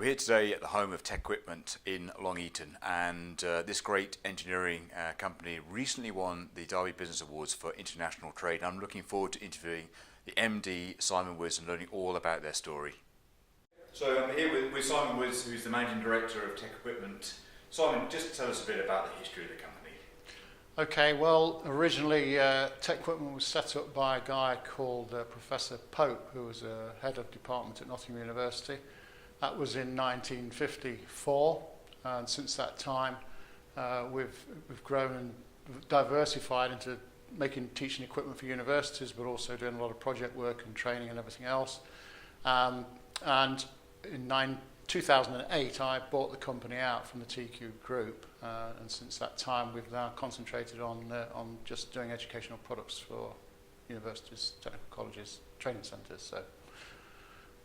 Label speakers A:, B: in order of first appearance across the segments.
A: We're here today at the home of TecQuipment in Long Eaton, and this great engineering company recently won the Derby Business Awards for International Trade. I'm looking forward to interviewing the MD, Simon Woods, and learning all about their story. So I'm here with Simon Woods, who's the Managing Director of TecQuipment. Simon, just tell us a bit about the history of the company.
B: Okay, well, originally TecQuipment was set up by a guy called Professor Pope, who was a head of department at Nottingham University. That was in 1954, and since that time we've grown and diversified into making teaching equipment for universities, but also doing a lot of project work and training and everything else. And in 2008, I bought the company out from the TQ Group, and since that time we've now concentrated on just doing educational products for universities, technical colleges, training centres. So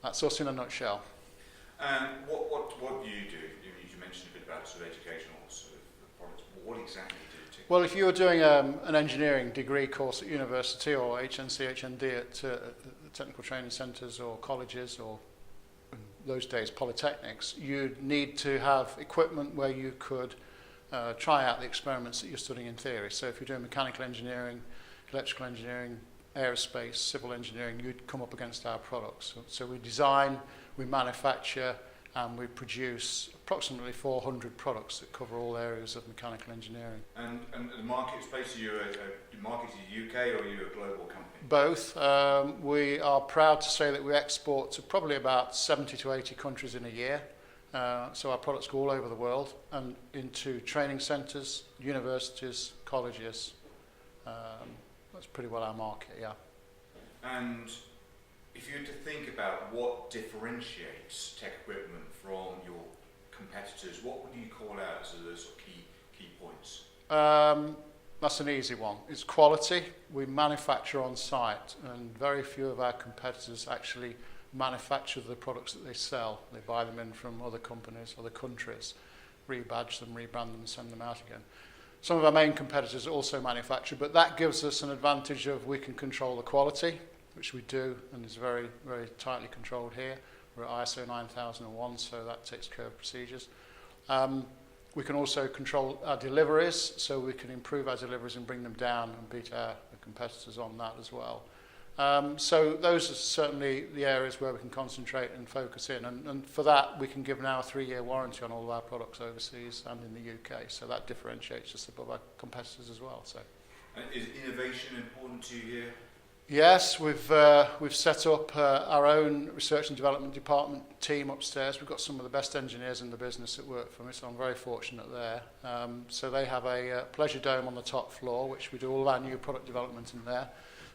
B: that's us in a nutshell.
A: And what do you do? You mentioned a bit about sort of educational sort of products. What exactly do you do?
B: Well, if you were doing an engineering degree course at university or HNC, HND at technical training centres or colleges or in those days polytechnics, you'd need to have equipment where you could try out the experiments that you're studying in theory. So if you're doing mechanical engineering, electrical engineering, aerospace, civil engineering, you'd come up against our products. So we design, we manufacture, and we produce approximately 400 products that cover all areas of mechanical engineering.
A: And the market space, are you a market in the UK or are you a global company?
B: Both. We are proud to say that we export to probably about 70 to 80 countries in a year. So our products go all over the world and into training centres, universities, colleges. That's pretty well our market, yeah. And
A: if you were to think about what differentiates TecQuipment from your competitors, what would you call out as those sort of key points?
B: That's an easy one. It's quality. We manufacture on site, and very few of our competitors actually manufacture the products that they sell. They buy them in from other companies, other countries, rebadge them, rebrand them, and send them out again. Some of our main competitors also manufacture, but that gives us an advantage of we can control the quality, which we do, and is very, very tightly controlled here. We're at ISO 9001, so that takes care of procedures. We can also control our deliveries, so we can improve our deliveries and bring them down and beat our competitors on that as well. So those are certainly the areas where we can concentrate and focus in, and for that we can give now a 3-year warranty on all of our products overseas and in the UK, so that differentiates us above our competitors as well. So,
A: and is innovation important to you here?
B: Yes, we've set up our own research and development department team upstairs. We've got some of the best engineers in the business that work for me, so I'm very fortunate there. So they have a pleasure dome on the top floor, which we do all of our new product development in there.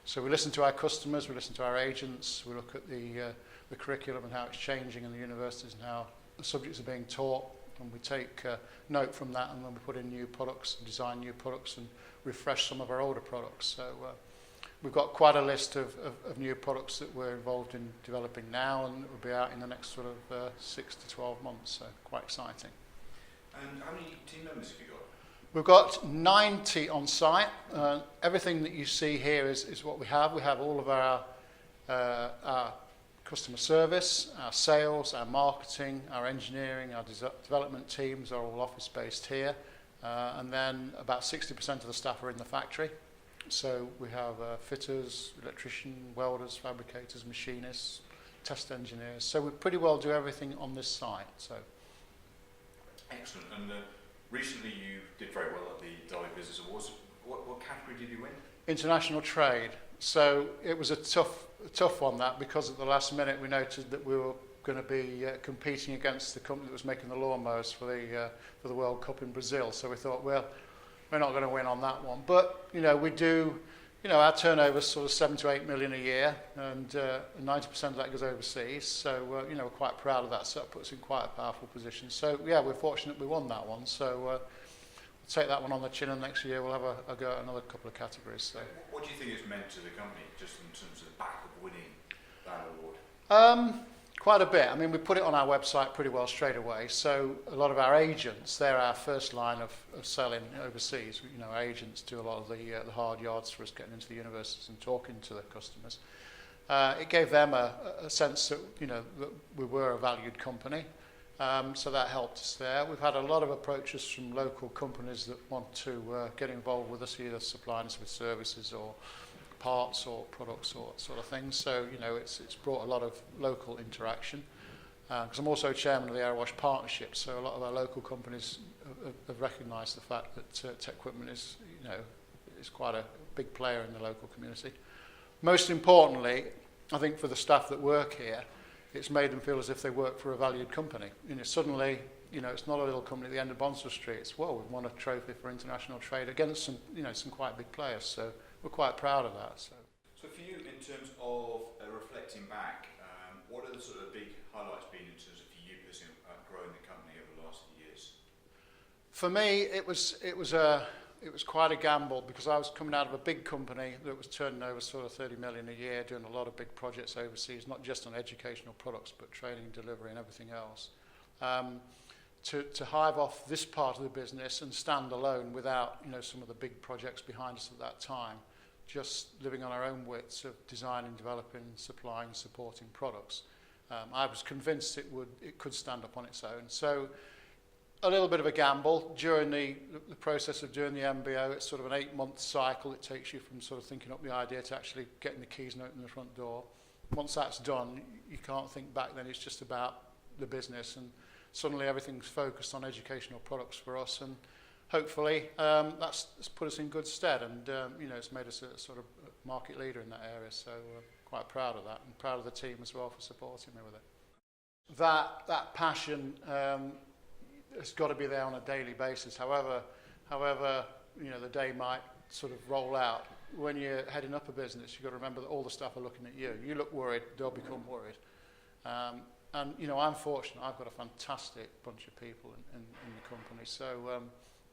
B: So we listen to our customers, we listen to our agents, we look at the curriculum and how it's changing in the universities and how the subjects are being taught, and we take note from that, and then we put in new products, design new products, and refresh some of our older products. So we've got quite a list of new products that we're involved in developing now, and it will be out in the next sort of 6 to 12 months, so quite exciting.
A: And how many team members have you got?
B: We've got 90 on site. Everything that you see here is what we have. We have all of our customer service, our sales, our marketing, our engineering, our development teams are all office based here. And then about 60% of the staff are in the factory. So we have fitters, electricians, welders, fabricators, machinists, test engineers. So we pretty well do everything on this site. So
A: excellent. And recently you did very well at the Derby Business Awards. What category did you win?
B: International Trade. So it was a tough one, that, because at the last minute we noted that we were going to be competing against the company that was making the lawnmowers for the World Cup in Brazil. So we thought, well, we're not going to win on that one. But, we do, our turnover is sort of 7 to 8 million a year, and 90% of that goes overseas. So, we're quite proud of that. So that puts us in quite a powerful position. So, yeah, we're fortunate we won that one. So, we'll take that one on the chin, and next year we'll have a go at another couple of categories. So,
A: what do you think it's meant to the company, just in terms of the back of winning that award?
B: Quite a bit. I mean, we put it on our website pretty well straight away. So a lot of our agents, they're our first line of selling overseas. Our agents do a lot of the hard yards for us getting into the universities and talking to the customers. It gave them a sense that, that we were a valued company. So that helped us there. We've had a lot of approaches from local companies that want to get involved with us, either supplying us with services or parts or products or sort of things. So, you know, it's brought a lot of local interaction. Because I'm also chairman of the Aerowash Partnership, so a lot of our local companies have recognised the fact that TecQuipment is, you know, is quite a big player in the local community. Most importantly, I think for the staff that work here, it's made them feel as if they work for a valued company. You know, suddenly, you know, it's not a little company at the end of Bonsall Street. It's, well, we've won a trophy for international trade against some, you know, some quite big players. So we're quite proud of that. So
A: for you, in terms of reflecting back, what are the sort of big highlights been in terms of for you personally growing the company over the last few years?
B: For me, it was quite a gamble, because I was coming out of a big company that was turning over sort of 30 million a year, doing a lot of big projects overseas, not just on educational products, but training, delivery and everything else. To hive off this part of the business and stand alone without, you know, some of the big projects behind us at that time, just living on our own wits of designing, developing, supplying, supporting products. I was convinced it could stand up on its own. So a little bit of a gamble. During the process of doing the MBO, it's sort of an 8-month cycle. It takes you from sort of thinking up the idea to actually getting the keys and opening the front door. Once that's done, you can't think back then. It's just about the business, and suddenly everything's focused on educational products for us, and hopefully that's put us in good stead, and you know, it's made us a sort of market leader in that area. So quite proud of that, and proud of the team as well for supporting me with it. That passion it's got to be there on a daily basis. However, you know, the day might sort of roll out. When you're heading up a business, you've got to remember that all the staff are looking at you. You look worried, they'll become worried. And you know, I'm fortunate. I've got a fantastic bunch of people in the company. So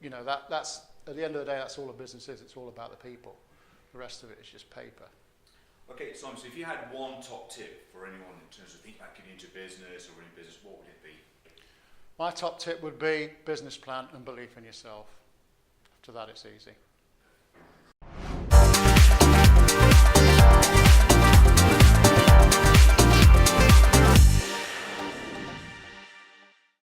B: you know, that's at the end of the day, that's all a business is. It's all about the people. The rest of it is just paper.
A: Okay, Simon, so if you had one top tip for anyone in terms of thinking about getting into business or any business, what would it be?
B: My top tip would be business plan and belief in yourself. After that, it's easy.